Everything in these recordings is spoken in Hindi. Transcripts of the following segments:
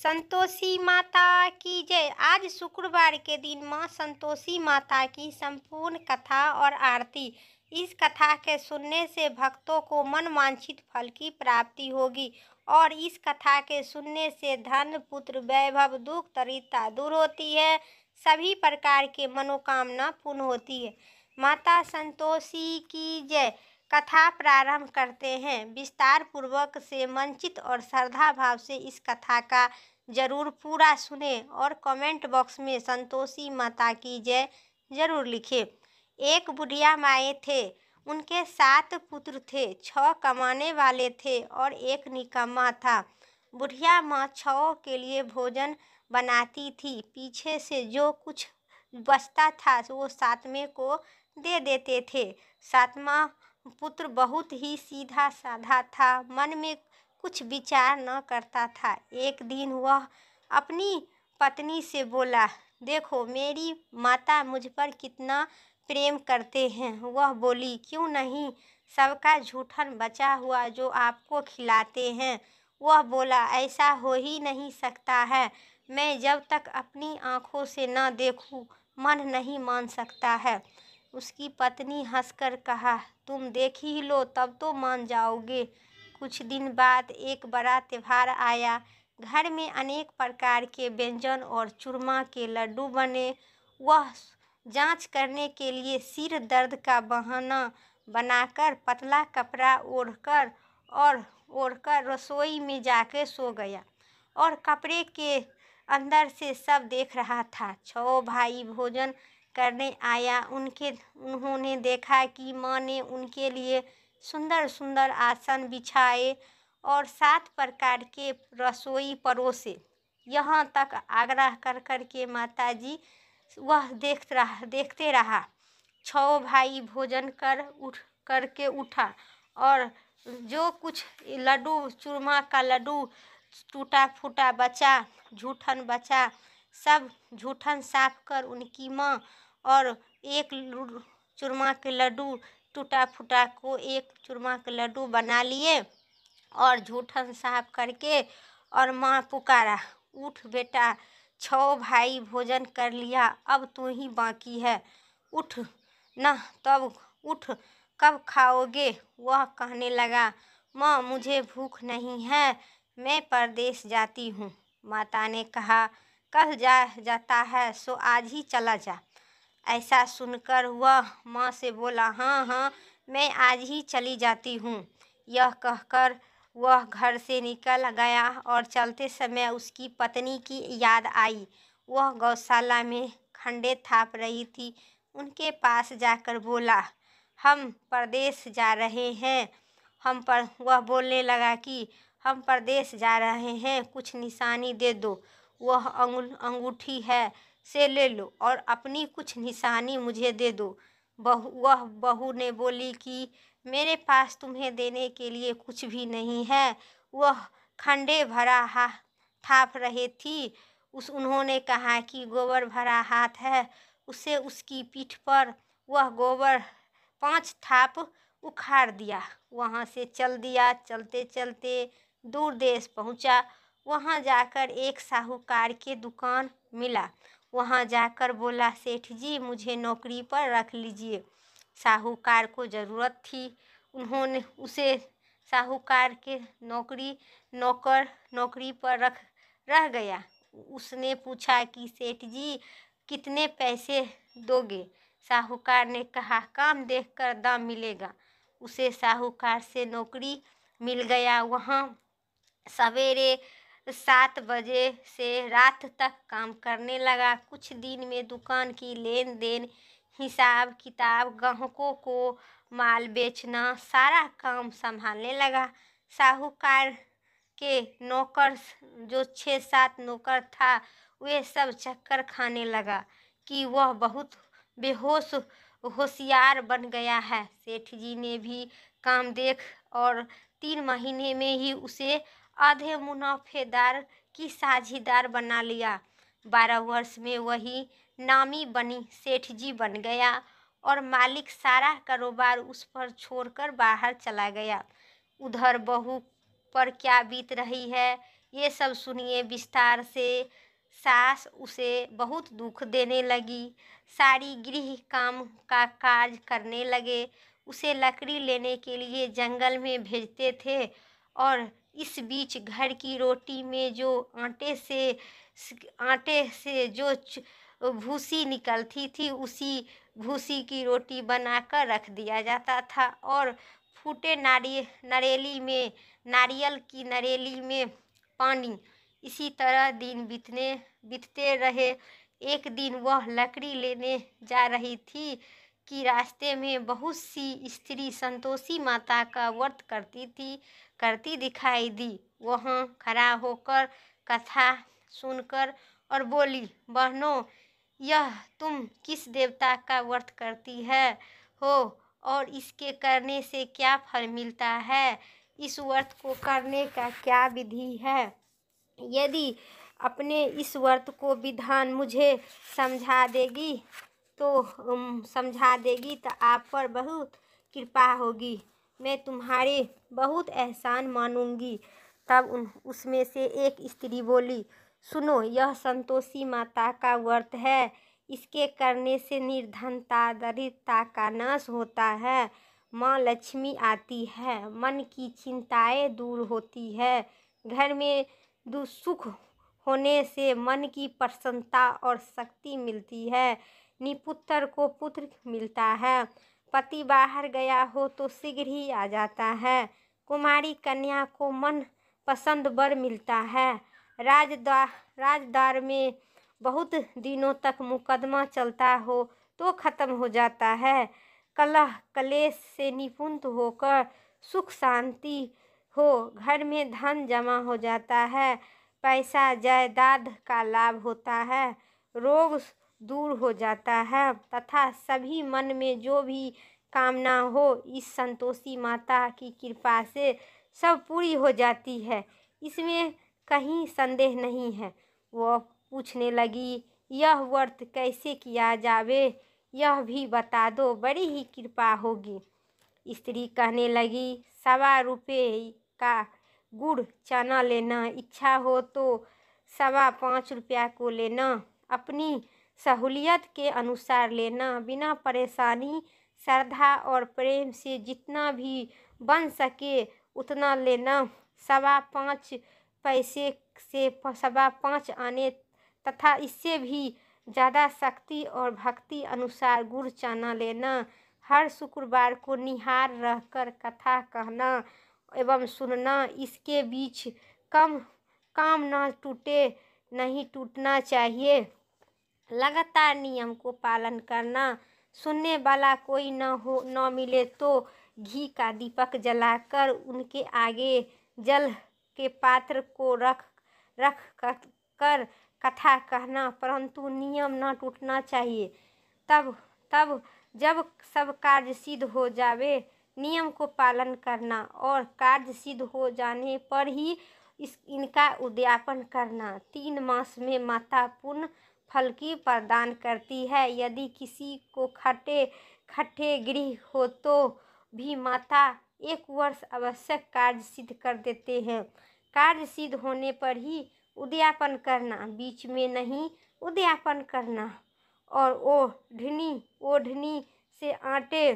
संतोषी माता की जय। आज शुक्रवार के दिन माँ संतोषी माता की संपूर्ण कथा और आरती। इस कथा के सुनने से भक्तों को मनवांछित फल की प्राप्ति होगी और इस कथा के सुनने से धन, पुत्र, वैभव, दुख, दरिद्रता दूर होती है। सभी प्रकार के मनोकामना पूर्ण होती है। माता संतोषी की जय। कथा प्रारंभ करते हैं। विस्तार पूर्वक से मंचित और श्रद्धा भाव से इस कथा का जरूर पूरा सुने और कमेंट बॉक्स में संतोषी माता की जय जरूर लिखें। एक बुढ़िया माए थे। उनके 7 पुत्र थे। 6 कमाने वाले थे और एक निकम्मा था। बुढ़िया माँ 6 के लिए भोजन बनाती थी। पीछे से जो कुछ बचता था वो 7वें को दे देते थे। 7वां पुत्र बहुत ही सीधा साधा था। मन में कुछ विचार न करता था। एक दिन वह अपनी पत्नी से बोला, देखो मेरी माता मुझ पर कितना प्रेम करते हैं। वह बोली, क्यों नहीं, सबका जूठन बचा हुआ जो आपको खिलाते हैं। वह बोला, ऐसा हो ही नहीं सकता है। मैं जब तक अपनी आंखों से न देखूं मन नहीं मान सकता है। उसकी पत्नी हंसकर कहा, तुम देख ही लो तब तो मान जाओगे। कुछ दिन बाद एक बड़ा त्योहार आया। घर में अनेक प्रकार के व्यंजन और चूरमा के लड्डू बने। वह जांच करने के लिए सिर दर्द का बहाना बनाकर पतला कपड़ा ओढ़कर रसोई में जाकर सो गया और कपड़े के अंदर से सब देख रहा था। 6 भाई भोजन करने आया। उन्होंने देखा कि माँ ने उनके लिए सुंदर सुंदर आसन बिछाए और 7 प्रकार के रसोई परोसे। यहाँ तक आग्रह कर के माताजी वह देखते रहा। 6 भाई भोजन करके उठा और जो कुछ लड्डू, चूरमा का लड्डू टूटा फूटा बचा, जूठन बचा, सब जूठन साफ कर उनकी माँ और एक चूरमा के लड्डू टूटा फूटा को एक चूरमा के लड्डू बना लिए और जूठन साफ करके और माँ पुकारा, उठ बेटा, 6 भाई भोजन कर लिया, अब तू ही बाकी है, उठ न, तब उठ, कब खाओगे। वह कहने लगा, माँ मुझे भूख नहीं है, मैं परदेश जाती हूँ। माता ने कहा, कल जाता है सो आज ही चला जा। ऐसा सुनकर वह माँ से बोला, हाँ हाँ मैं आज ही चली जाती हूँ। यह कहकर वह घर से निकल गया और चलते समय उसकी पत्नी की याद आई। वह गौशाला में खंडे थाप रही थी। उनके पास जाकर बोला, हम परदेश जा रहे हैं। वह बोलने लगा कि हम परदेश जा रहे हैं, कुछ निशानी दे दो। वह अंगूठी है से ले लो और अपनी कुछ निशानी मुझे दे दो। वह बहू ने बोली कि मेरे पास तुम्हें देने के लिए कुछ भी नहीं है। वह खंडे भरा थाप रहे थी। उन्होंने कहा कि गोबर भरा हाथ है। उसे उसकी पीठ पर वह गोबर 5 थाप उखाड़ दिया। वहाँ से चल दिया। चलते चलते दूर देश पहुँचा। वहाँ जाकर एक साहूकार के दुकान मिला। वहाँ जाकर बोला, सेठ जी मुझे नौकरी पर रख लीजिए। साहूकार को ज़रूरत थी। उन्होंने उसे साहूकार के नौकरी पर रह गया। उसने पूछा कि सेठ जी कितने पैसे दोगे। साहूकार ने कहा, काम देखकर दाम मिलेगा। उसे साहूकार से नौकरी मिल गया। वहाँ सवेरे 7 बजे से रात तक काम करने लगा। कुछ दिन में दुकान की लेन देन, हिसाब किताब, ग्राहकों को माल बेचना, सारा काम संभालने लगा। साहूकार के नौकर जो 6-7 नौकर था, वे सब चक्कर खाने लगा कि वह बहुत होशियार बन गया है। सेठ जी ने भी काम देख और 3 महीने में ही उसे आधे मुनाफेदार की साझीदार बना लिया। 12 वर्ष में वही नामी बनी सेठ जी बन गया और मालिक सारा कारोबार उस पर छोड़कर बाहर चला गया। उधर बहू पर क्या बीत रही है ये सब सुनिए विस्तार से। सास उसे बहुत दुख देने लगी। सारी गृह काम का कार्य करने लगे। उसे लकड़ी लेने के लिए जंगल में भेजते थे और इस बीच घर की रोटी में जो आटे से जो भूसी निकलती थी उसी भूसी की रोटी बनाकर रख दिया जाता था और फूटे नारियल की नरेली में पानी। इसी तरह दिन बीतते रहे। एक दिन वह लकड़ी लेने जा रही थी कि रास्ते में बहुत सी स्त्री संतोषी माता का व्रत करती दिखाई दी। वहाँ खड़ा होकर कथा सुनकर और बोली, बहनों, यह तुम किस देवता का व्रत करती हो और इसके करने से क्या फल मिलता है? इस व्रत को करने का क्या विधि है? यदि अपने इस व्रत को विधान मुझे समझा देगी तो आप पर बहुत कृपा होगी। मैं तुम्हारे बहुत एहसान मानूंगी। तब उसमें से एक स्त्री बोली, सुनो, यह संतोषी माता का व्रत है। इसके करने से निर्धनता दरिद्रता का नाश होता है। माँ लक्ष्मी आती है। मन की चिंताएं दूर होती है। घर में सुख होने से मन की प्रसन्नता और शक्ति मिलती है। निपुत्र को पुत्र मिलता है। पति बाहर गया हो तो शीघ्र ही आ जाता है। कुमारी कन्या को मन पसंद वर मिलता है। राजदार में बहुत दिनों तक मुकदमा चलता हो तो खत्म हो जाता है। कलह कलेश से निपुण होकर सुख शांति हो। घर में धन जमा हो जाता है। पैसा जायदाद का लाभ होता है। रोग दूर हो जाता है तथा सभी मन में जो भी कामना हो इस संतोषी माता की कृपा से सब पूरी हो जाती है। इसमें कहीं संदेह नहीं है। वह पूछने लगी, यह व्रत कैसे किया जावे, यह भी बता दो, बड़ी ही कृपा होगी। स्त्री कहने लगी, 1.25 रुपये का गुड़ चना लेना। इच्छा हो तो 5.25 रुपया को लेना। अपनी सहूलियत के अनुसार लेना। बिना परेशानी श्रद्धा और प्रेम से जितना भी बन सके उतना लेना। 5.25 पैसे से 5.25 आने तथा इससे भी ज़्यादा शक्ति और भक्ति अनुसार गुड़ चना लेना। हर शुक्रवार को निहार रहकर कथा कहना एवं सुनना। इसके बीच काम नहीं टूटना चाहिए। लगातार नियम को पालन करना। सुनने वाला कोई न मिले तो घी का दीपक जलाकर उनके आगे जल के पात्र को रख कर कथा कहना, परंतु नियम न टूटना चाहिए। तब जब सब कार्य सिद्ध हो जावे नियम को पालन करना और कार्य सिद्ध हो जाने पर ही इनका उद्यापन करना। 3 मास में माता पूर्ण फल की प्रदान करती है। यदि किसी को खट्टे गृह हो तो भी माता 1 वर्ष आवश्यक कार्य सिद्ध कर देते हैं। कार्य सिद्ध होने पर ही उद्यापन करना, बीच में नहीं उद्यापन करना। और ओढ़नी से आटे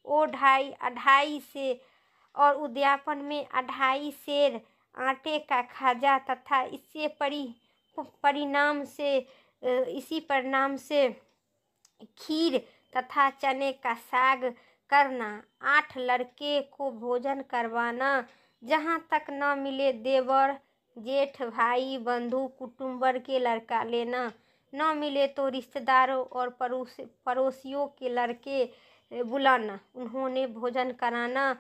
अढ़ाई से और उद्यापन में 2.5 सेर आटे का खाजा तथा इसी परिणाम से खीर तथा चने का साग करना। 8 लड़के को भोजन करवाना। जहाँ तक न मिले देवर जेठ भाई बंधु कुटुंबर के लड़का लेना। न मिले तो रिश्तेदारों और पड़ोसियों के लड़के बुलाना, उन्होंने भोजन कराना।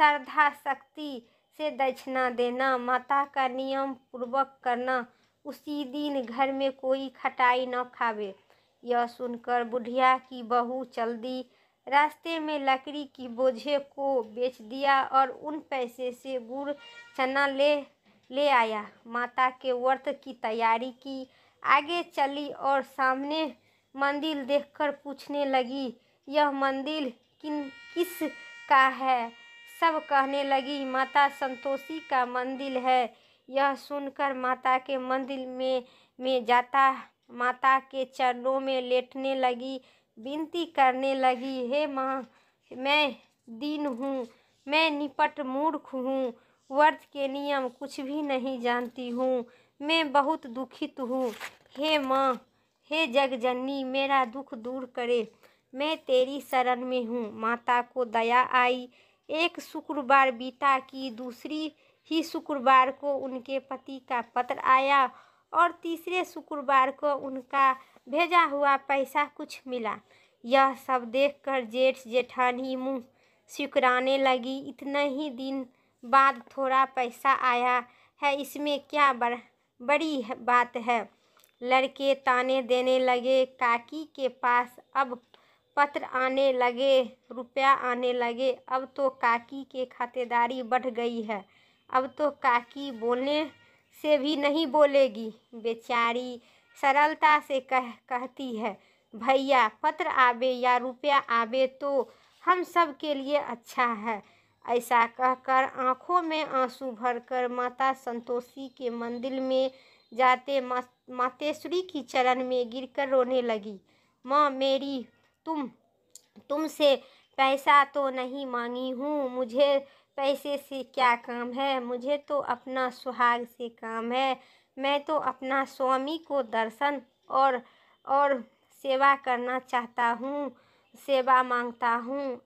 श्रद्धा शक्ति से दक्षिणा देना। माता का नियम पूर्वक करना। उसी दिन घर में कोई खटाई न खावे। यह सुनकर बुढ़िया की बहू चल दी। रास्ते में लकड़ी की बोझे को बेच दिया और उन पैसे से गुड़ चना ले आया। माता के व्रत की तैयारी की। आगे चली और सामने मंदिर देखकर पूछने लगी, यह मंदिर किस का है? सब कहने लगी, माता संतोषी का मंदिर है। यह सुनकर माता के मंदिर में जाता माता के चरणों में लेटने लगी, विनती करने लगी, हे माँ, मैं दीन हूँ, मैं निपट मूर्ख हूँ, व्रत के नियम कुछ भी नहीं जानती हूँ, मैं बहुत दुखित हूँ। हे माँ, हे जगजननी, मेरा दुख दूर करे, मैं तेरी शरण में हूँ। माता को दया आई। एक शुक्रवार बीता कि दूसरी ही शुक्रवार को उनके पति का पत्र आया और तीसरे शुक्रवार को उनका भेजा हुआ पैसा कुछ मिला। यह सब देखकर जेठ जेठानी मुँह सिकुड़ाने लगी। इतने ही दिन बाद थोड़ा पैसा आया है, इसमें क्या बड़ी बात है। लड़के ताने देने लगे। काकी के पास अब पत्र आने लगे, रुपया आने लगे। अब तो काकी के खातेदारी बढ़ गई है। अब तो काकी बोलने से भी नहीं बोलेगी। बेचारी सरलता से कहती है, भैया पत्र आवे या रुपया आवे तो हम सब के लिए अच्छा है। ऐसा कहकर आंखों में आंसू भरकर माता संतोषी के मंदिर में जाते मातेश्वरी की चरण में गिरकर रोने लगी। माँ मेरी, तुमसे पैसा तो नहीं मांगी हूँ, मुझे पैसे से क्या काम है, मुझे तो अपना सुहाग से काम है। मैं तो अपना स्वामी को दर्शन और सेवा करना चाहता हूँ, सेवा मांगता हूँ।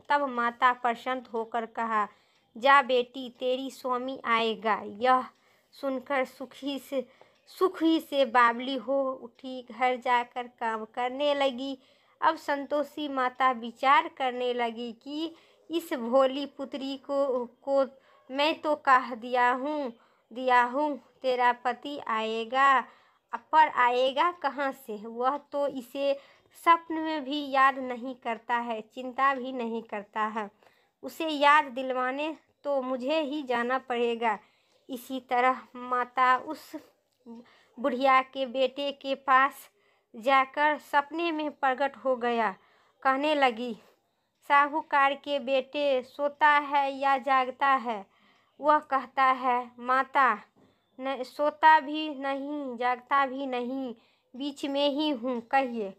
तब माता प्रसन्न होकर कहा, जा बेटी, तेरी स्वामी आएगा। यह सुनकर सुख ही से बावली हो उठी, घर जाकर काम करने लगी। अब संतोषी माता विचार करने लगी कि इस भोली पुत्री को मैं तो कह दिया हूँ तेरा पति आएगा, पर आएगा कहाँ से। वह तो इसे सपन में भी याद नहीं करता है, चिंता भी नहीं करता है। उसे याद दिलवाने तो मुझे ही जाना पड़ेगा। इसी तरह माता उस बुढ़िया के बेटे के पास जाकर सपने में प्रकट हो गया। कहने लगी, साहूकार के बेटे सोता है या जागता है। वह कहता है, माता सोता भी नहीं जागता भी नहीं, बीच में ही हूँ, कहिए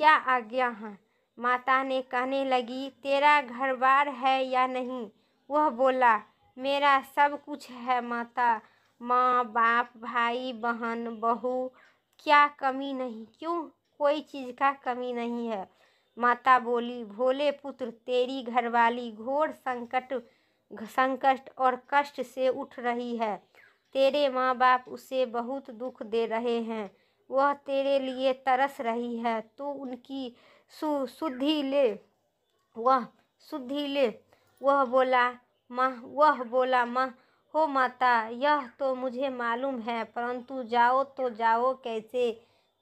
क्या आज्ञा है। माता ने कहने लगी, तेरा घर बार है या नहीं। वह बोला, मेरा सब कुछ है माता, माँ बाप भाई बहन बहू, क्या कमी नहीं, क्यों कोई चीज़ का कमी नहीं है। माता बोली, भोले पुत्र, तेरी घरवाली घोर संकट और कष्ट से उठ रही है। तेरे माँ बाप उसे बहुत दुख दे रहे हैं, वह तेरे लिए तरस रही है, तू उनकी सुधि ले। वह बोला, माँ हो माता, यह तो मुझे मालूम है, परंतु जाओ तो जाओ कैसे।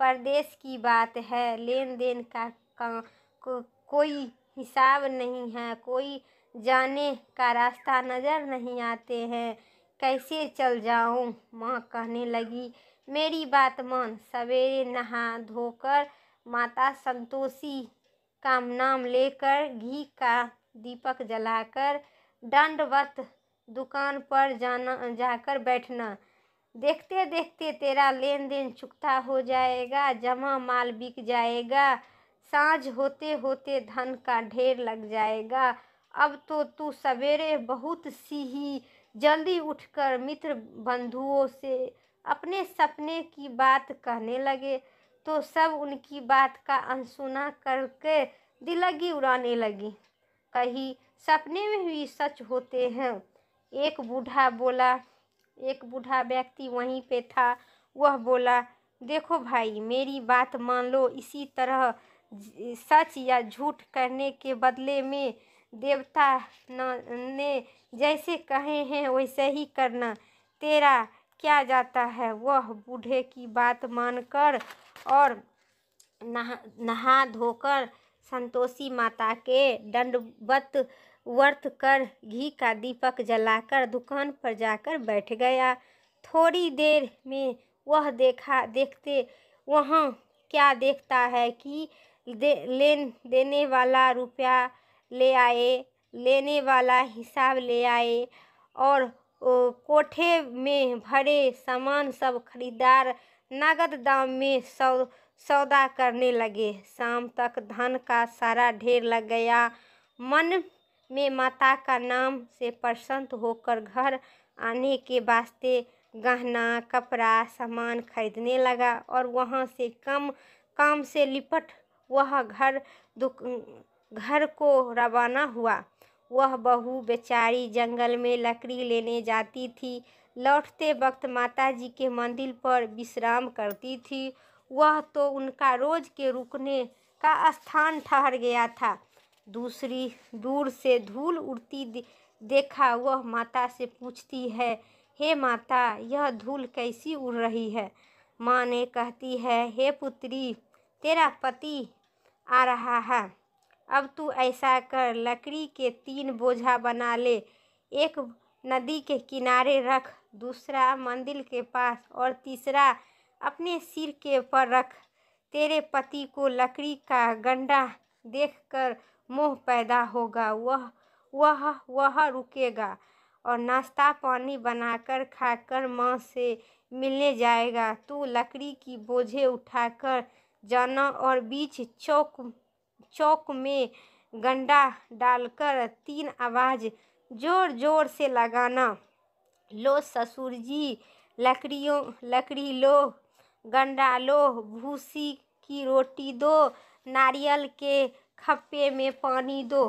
परदेश की बात है, लेन देन का कोई हिसाब नहीं है, कोई जाने का रास्ता नज़र नहीं आते हैं, कैसे चल जाऊं। माँ कहने लगी, मेरी बात मान। सवेरे नहा धोकर माता संतोषी का नाम लेकर घी का दीपक जलाकर दंडवत दुकान पर जाकर बैठना। देखते देखते तेरा लेन देन चुकता हो जाएगा, जमा माल बिक जाएगा, सांझ होते होते धन का ढेर लग जाएगा। अब तो तू सवेरे बहुत सी ही जल्दी उठकर मित्र बंधुओं से अपने सपने की बात कहने लगे, तो सब उनकी बात का अनसुना करके दिलगी उड़ाने लगी। कहीं सपने में भी सच होते हैं। एक बूढ़ा व्यक्ति वहीं पे था। वह बोला, देखो भाई, मेरी बात मान लो, इसी तरह सच या झूठ करने के बदले में देवता ने जैसे कहे हैं वैसे ही करना, तेरा क्या जाता है। वह बूढ़े की बात मानकर और नहा धोकर संतोषी माता के दंडवत व्रत कर घी का दीपक जलाकर दुकान पर जाकर बैठ गया। थोड़ी देर में वह देखते वहाँ क्या देखता है कि लेन देने वाला रुपया ले आए, लेने वाला हिसाब ले आए और कोठे में भरे सामान सब खरीदार नगद दाम में सौदा करने लगे। शाम तक धन का सारा ढेर लग गया। मन में माता का नाम से प्रसन्न होकर घर आने के वास्ते गहना कपड़ा सामान खरीदने लगा और वहाँ से काम से लिपट वह घर को रवाना हुआ। वह बहू बेचारी जंगल में लकड़ी लेने जाती थी। लौटते वक्त माताजी के मंदिर पर विश्राम करती थी। वह तो उनका रोज के रुकने का स्थान ठहर गया था। दूर से धूल उड़ती देखा वह माता से पूछती है, हे माता, यह धूल कैसी उड़ रही है? माँ ने कहती है, हे पुत्री, तेरा पति आ रहा है। अब तू ऐसा कर, लकड़ी के 3 बोझा बना ले। एक नदी के किनारे रख, दूसरा मंदिर के पास और तीसरा अपने सिर के ऊपर रख। तेरे पति को लकड़ी का गंडा देखकर मोह पैदा होगा। वह रुकेगा और नाश्ता पानी बनाकर खाकर माँ से मिलने जाएगा। तू लकड़ी की बोझे उठाकर जाना और बीच चौक में गंडा डालकर 3 आवाज जोर जोर से लगाना। लो ससुर जी, लकड़ी लो, गंडा लो, भूसी की रोटी दो, नारियल के खप्पे में पानी दो।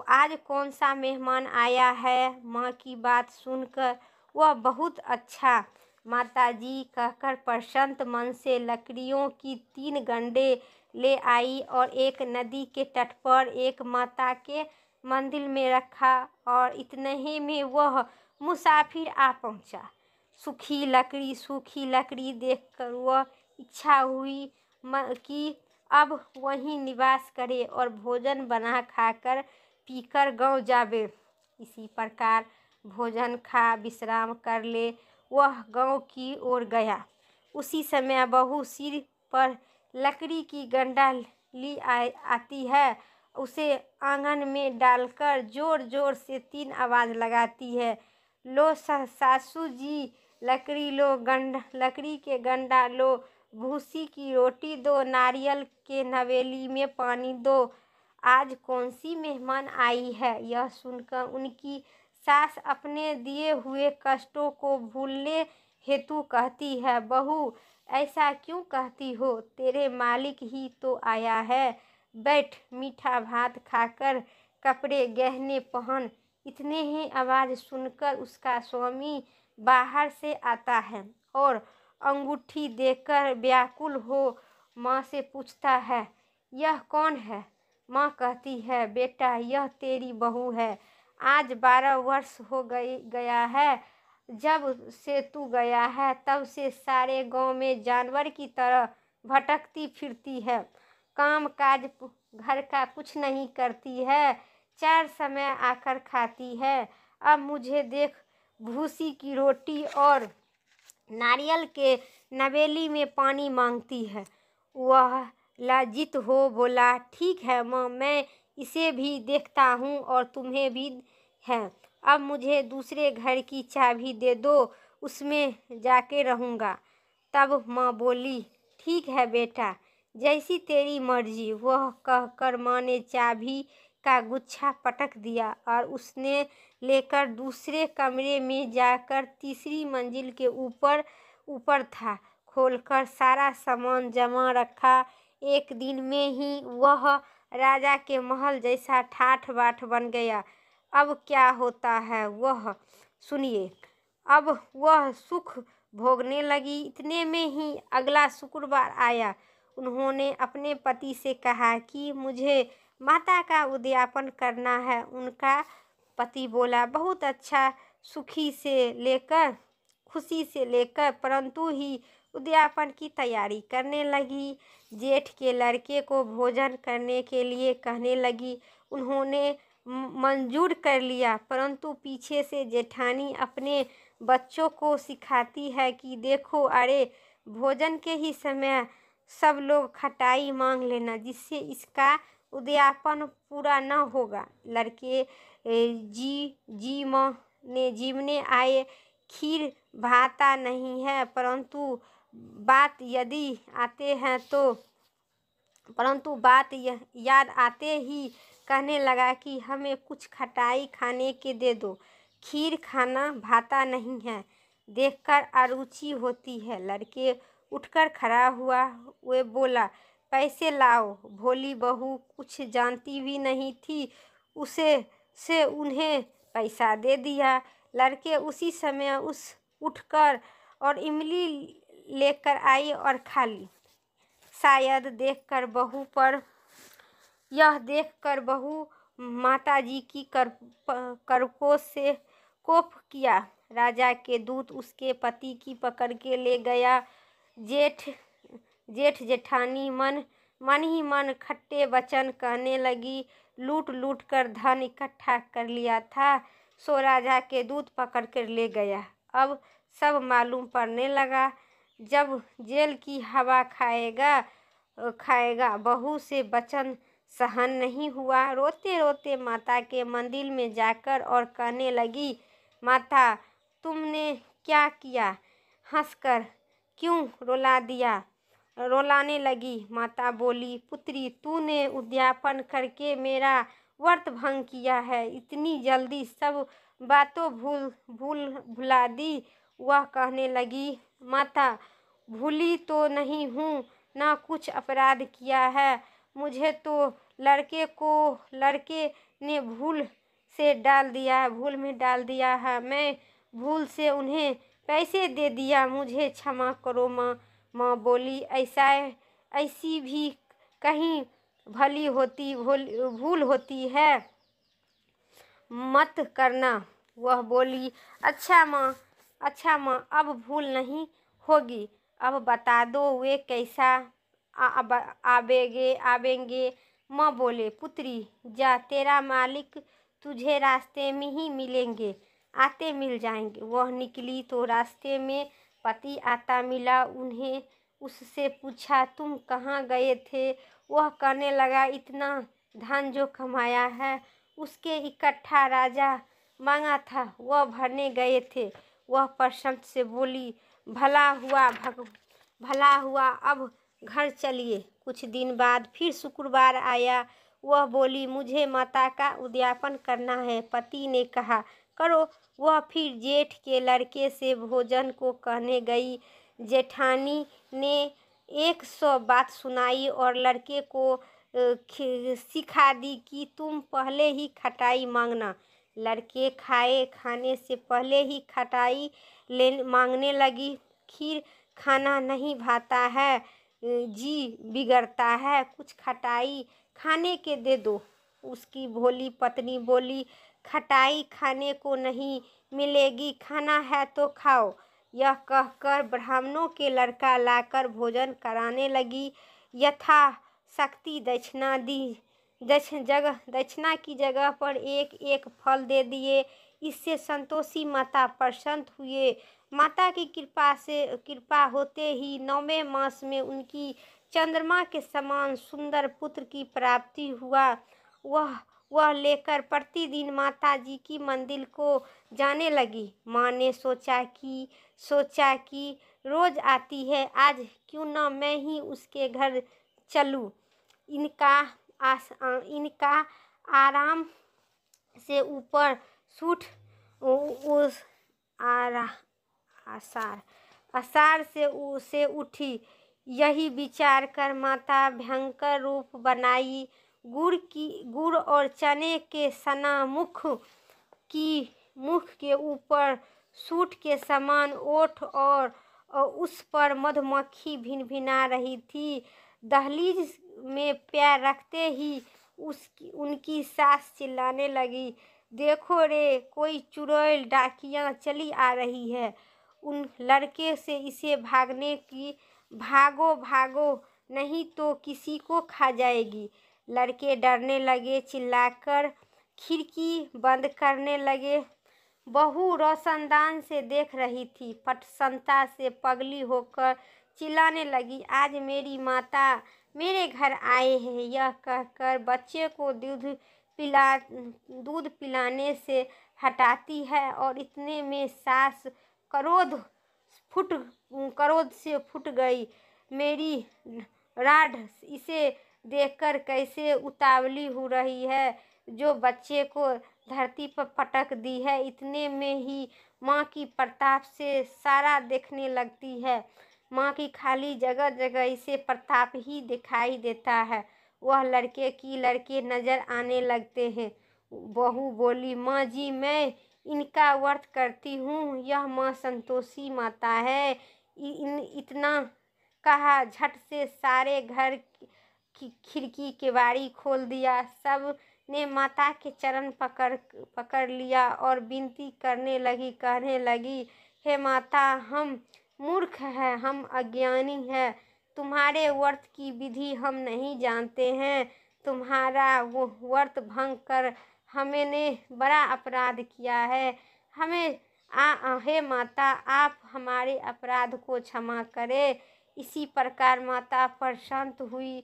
आज कौन सा मेहमान आया है? माँ की बात सुनकर वह बहुत अच्छा माताजी कहकर प्रसन्न मन से लकड़ियों की 3 गंडे ले आई और एक नदी के तट पर एक माता के मंदिर में रखा और इतने ही में वह मुसाफिर आ पहुंचा। सूखी लकड़ी देखकर वह इच्छा हुई कि अब वहीं निवास करे और भोजन बना खाकर पीकर गांव जावे। इसी प्रकार भोजन खा विश्राम कर ले वह गांव की ओर गया। उसी समय बहू सिर पर लकड़ी की गंडा ली आती है। उसे आंगन में डालकर जोर जोर से 3 आवाज लगाती है, लो सासू जी, लकड़ी के गंडा लो, भूसी की रोटी दो, नारियल के नवेली में पानी दो। आज कौन सी मेहमान आई है? यह सुनकर उनकी सास अपने दिए हुए कष्टों को भूलने हेतु कहती है, बहू, ऐसा क्यों कहती हो? तेरे मालिक ही तो आया है। बैठ, मीठा भात खाकर कपड़े गहने पहन। इतने ही आवाज सुनकर उसका स्वामी बाहर से आता है और अंगूठी देकर व्याकुल हो माँ से पूछता है, यह कौन है? माँ कहती है, बेटा, यह तेरी बहू है। आज 12 वर्ष हो गया है जब से तू गया है। तब से सारे गांव में जानवर की तरह भटकती फिरती है। काम काज घर का कुछ नहीं करती है, 4 समय आकर खाती है। अब मुझे देख, भूसी की रोटी और नारियल के नवेली में पानी मांगती है। वह लज्जित हो बोला, ठीक है माँ, मैं इसे भी देखता हूँ और तुम्हें भी है। अब मुझे दूसरे घर की चाबी दे दो, उसमें जाके रहूँगा। तब माँ बोली, ठीक है बेटा, जैसी तेरी मर्जी। वह कहकर माँ ने चाबी का गुच्छा पटक दिया और उसने लेकर दूसरे कमरे में जाकर तीसरी मंजिल के ऊपर था खोलकर सारा सामान जमा रखा। एक दिन में ही वह राजा के महल जैसा ठाठ बाट बन गया। अब क्या होता है वह सुनिए। अब वह सुख भोगने लगी। इतने में ही अगला शुक्रवार आया। उन्होंने अपने पति से कहा कि मुझे माता का उद्यापन करना है। उनका पति बोला, बहुत अच्छा। खुशी से लेकर परंतु ही उद्यापन की तैयारी करने लगी। जेठ के लड़के को भोजन करने के लिए कहने लगी। उन्होंने मंजूर कर लिया, परंतु पीछे से जेठानी अपने बच्चों को सिखाती है कि देखो, अरे भोजन के ही समय सब लोग खटाई मांग लेना, जिससे इसका उद्यापन पूरा न होगा। लड़के जी माँ ने जीवने आए खीर भाता नहीं है, परंतु बात याद आते ही कहने लगा कि हमें कुछ खटाई खाने के दे दो, खीर खाना भाता नहीं है। देखकर अरुचि होती है। लड़के उठकर खड़ा हुआ, वे बोला, पैसे लाओ। भोली बहू कुछ जानती भी नहीं थी, से उन्हें पैसा दे दिया। लड़के उसी समय उठकर और इमली लेकर आई और खा ली। शायद यह देखकर बहू माताजी की करकों से कोप किया। राजा के दूत उसके पति की पकड़ के ले गया। जेठ जेठानी मन ही मन खट्टे वचन कहने लगी। लूट लूट कर धन इकट्ठा कर लिया था, सो राजा के दूत पकड़ कर ले गया। अब सब मालूम पड़ने लगा। जब जेल की हवा खाएगा। बहू से वचन सहन नहीं हुआ। रोते रोते माता के मंदिर में जाकर और कहने लगी, माता तुमने क्या किया? हंसकर क्यों रुला दिया? रुलाने लगी। माता बोली, पुत्री तूने उद्यापन करके मेरा व्रत भंग किया है, इतनी जल्दी सब बातों भुला दी। वह कहने लगी, माता भूली तो नहीं हूँ, ना कुछ अपराध किया है। मुझे तो लड़के ने भूल में डाल दिया है। मैं भूल से उन्हें पैसे दे दिया, मुझे क्षमा करो माँ। माँ बोली, ऐसी भी कहीं भूल होती है, मत करना। वह बोली, अच्छा माँ अब भूल नहीं होगी। अब बता दो वे कैसा आवेंगे। माँ बोले, पुत्री जा, तेरा मालिक तुझे रास्ते में ही मिलेंगे, आते मिल जाएंगे। वह निकली तो रास्ते में पति आता मिला। उन्हें उससे पूछा, तुम कहाँ गए थे? वह कहने लगा, इतना धन जो कमाया है उसके इकट्ठा राजा मांगा था, वह भरने गए थे। वह प्रसन्न से बोली, भला हुआ अब घर चलिए। कुछ दिन बाद फिर शुक्रवार आया। वह बोली, मुझे माता का उद्यापन करना है। पति ने कहा, करो। वह फिर जेठ के लड़के से भोजन को कहने गई। जेठानी ने 100 बात सुनाई और लड़के को सिखा दी कि तुम पहले ही खटाई मांगना। लड़के खाने से पहले ही खटाई मांगने लगी। खीर खाना नहीं भाता है, जी बिगड़ता है, कुछ खटाई खाने के दे दो। उसकी भोली पत्नी बोली, खटाई खाने को नहीं मिलेगी, खाना है तो खाओ। यह कहकर ब्राह्मणों के लड़का लाकर भोजन कराने लगी। यथा शक्ति दक्षिणा दी। दक्षिणा की जगह पर एक एक फल दे दिए। इससे संतोषी माता प्रसन्न हुए। माता की कृपा होते ही 9वें मास में उनकी चंद्रमा के समान सुंदर पुत्र की प्राप्ति हुआ। वह लेकर प्रतिदिन माता जी की मंदिर को जाने लगी। माँ ने सोचा कि रोज आती है, आज क्यों न मैं ही उसके घर चलूं। इनका आराम से ऊपर आषाढ़ से उठी। यही विचार कर माता भयंकर रूप बनाई। गुड़ और चने के सना मुख के ऊपर सूट के समान ओठ और उस पर मधुमक्खी भिनभिना रही थी। दहलीज में पैर रखते ही उनकी सास चिल्लाने लगी, देखो रे, कोई चुड़ैल डाकियाँ चली आ रही है। उन लड़के से इसे भागो नहीं तो किसी को खा जाएगी। लड़के डरने लगे, चिल्लाकर खिड़की बंद करने लगे। बहू रोशनदान से देख रही थी। प्रसन्नता से पगली होकर चिल्लाने लगी, आज मेरी माता मेरे घर आए हैं। यह कहकर बच्चे को दूध पिलाने से हटाती है और इतने में सास क्रोध से फूट गई। मेरी राड इसे देखकर कैसे उतावली हो रही है, जो बच्चे को धरती पर पटक दी है। इतने में ही माँ की प्रताप से सारा देखने लगती है। माँ की खाली जगह जगह इसे प्रताप ही दिखाई देता है। वह लड़के नजर आने लगते हैं। बहू बोली, माँ जी, मैं इनका व्रत करती हूँ। यह माँ संतोषी माता है। इतना कहा झट से सारे घर की खिड़की केवाड़ी खोल दिया। सब ने माता के चरण पकड़ लिया और विनती करने लगी, कहने लगी, हे माता, हम मूर्ख हैं, हम अज्ञानी हैं। तुम्हारे व्रत की विधि हम नहीं जानते हैं। तुम्हारा वो व्रत भंग कर हमने बड़ा अपराध किया है। हे माता, आप हमारे अपराध को क्षमा करें। इसी प्रकार माता प्रसन्न हुई।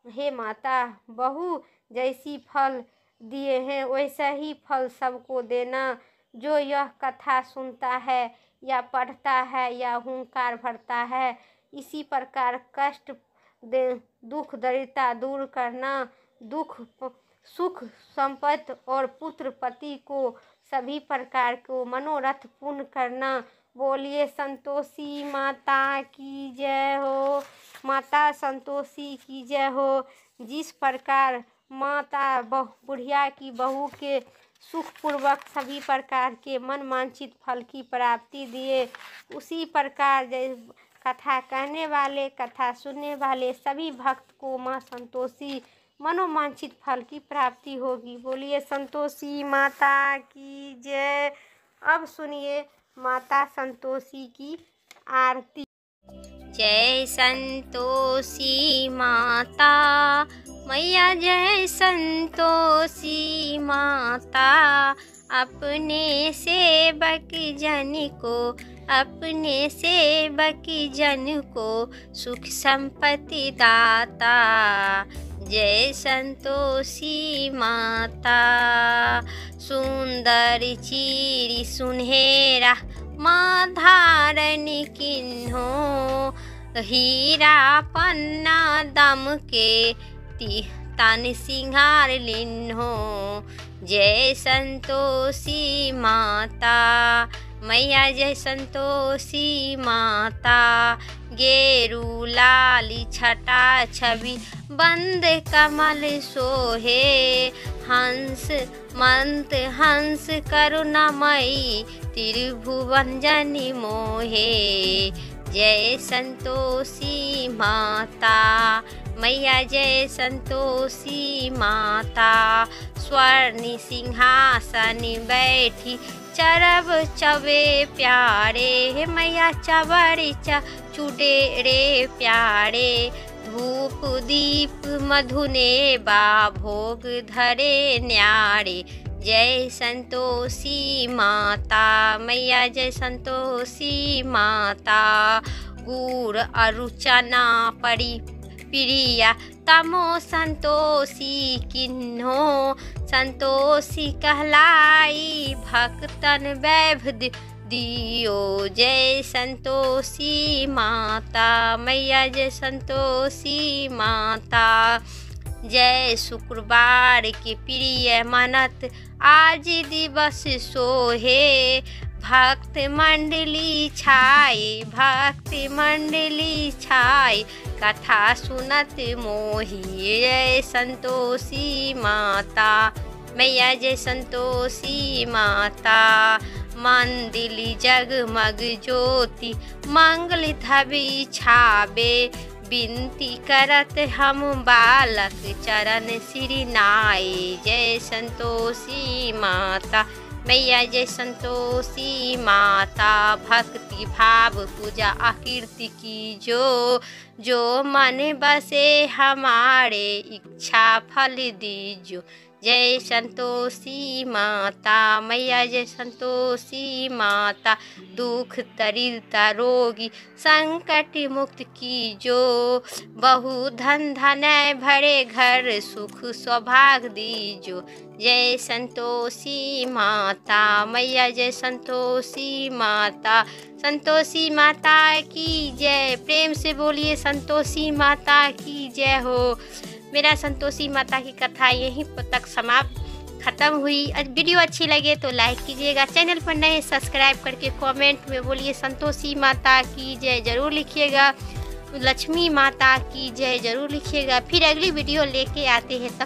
हे माता, बहू जैसी फल दिए हैं वैसा ही फल सबको देना। जो यह कथा सुनता है या पढ़ता है या हुंकार भरता है, इसी प्रकार कष्ट दुख दरिद्रता दूर करना, सुख संपत्ति और पुत्र पति को सभी प्रकार को मनोरथ पूर्ण करना। बोलिए संतोषी माता की जय हो। माता संतोषी की जय हो। जिस प्रकार माता बुढ़िया की बहू के सुखपूर्वक सभी प्रकार के मन वांछित फल की प्राप्ति दिए, उसी प्रकार कथा कहने वाले, कथा सुनने वाले सभी भक्त को माँ संतोषी मनोवांछित फल की प्राप्ति होगी। बोलिए संतोषी माता की जय। अब सुनिए माता संतोषी की आरती। जय संतोषी माता मैया, जय संतोषी माता। अपने सेवक जन को, अपने सेवक जन को सुख संपत्ति दाता। जय संतोषी माता। सुंदर चीरी सुनहरा माँ धारण किन्हो, हीरा पन्ना दम के तन सिंगार लिन्हो। जय संतोषी माता मैया, जय संतोषी माता। गेरू लाली छटा छवि बंद कमल सोहे, हंस मंत हंस करुणामयी त्रिभुवन जनि मोहे। जय संतोषी माता मैया, जय संतोषी माता। स्वर्ण सिंहासन बैठी चरब चवे प्यारे, मैया चबरी चूड़े रे प्यारे। धूप दीप मधुने बा भोग धरे न्यारे। जय संतोषी माता मैया, जय संतोषी माता। गुड़ अरु चना परी प्रिया तमो संतोषी किन्हो, संतोषी कहलाई भक्तन वैभ दियो। जय संतोषी माता मैया, जय संतोषी माता। जय शुक्रवार के प्रिय मनत आज दिवस सोहे, भक्त मंडली छाए, भक्त मंडली छाए, कथा सुनत मोही। जय संतोषी माता मैया, जय संतोषी माता। मंदिली जगमग ज्योति मंगल धवि छाबे, विनती करत हम बालक चरण सिर नाए। जय संतोषी माता मैया, जय संतोषी माता। भक्ति भाव पूजा आकीर्ति की जो मन बसे हमारे, इच्छा फल दीजो। जय संतोषी माता मैया, जय संतोषी माता। दुख दरिद्रता रोगी संकट मुक्त कीजो, बहु धन धनय भरे घर सुख सौभाग्य दीजो। जय संतोषी माता मैया, जय संतोषी माता। संतोषी माता की जय। प्रेम से बोलिए संतोषी माता की जय हो। मेरा संतोषी माता की कथा यहीं तक समाप्त ख़त्म हुई। वीडियो अच्छी लगे तो लाइक कीजिएगा, चैनल पर नए सब्सक्राइब करके कमेंट में बोलिए संतोषी माता की जय ज़रूर लिखिएगा, लक्ष्मी माता की जय ज़रूर लिखिएगा। फिर अगली वीडियो लेके आते हैं, तब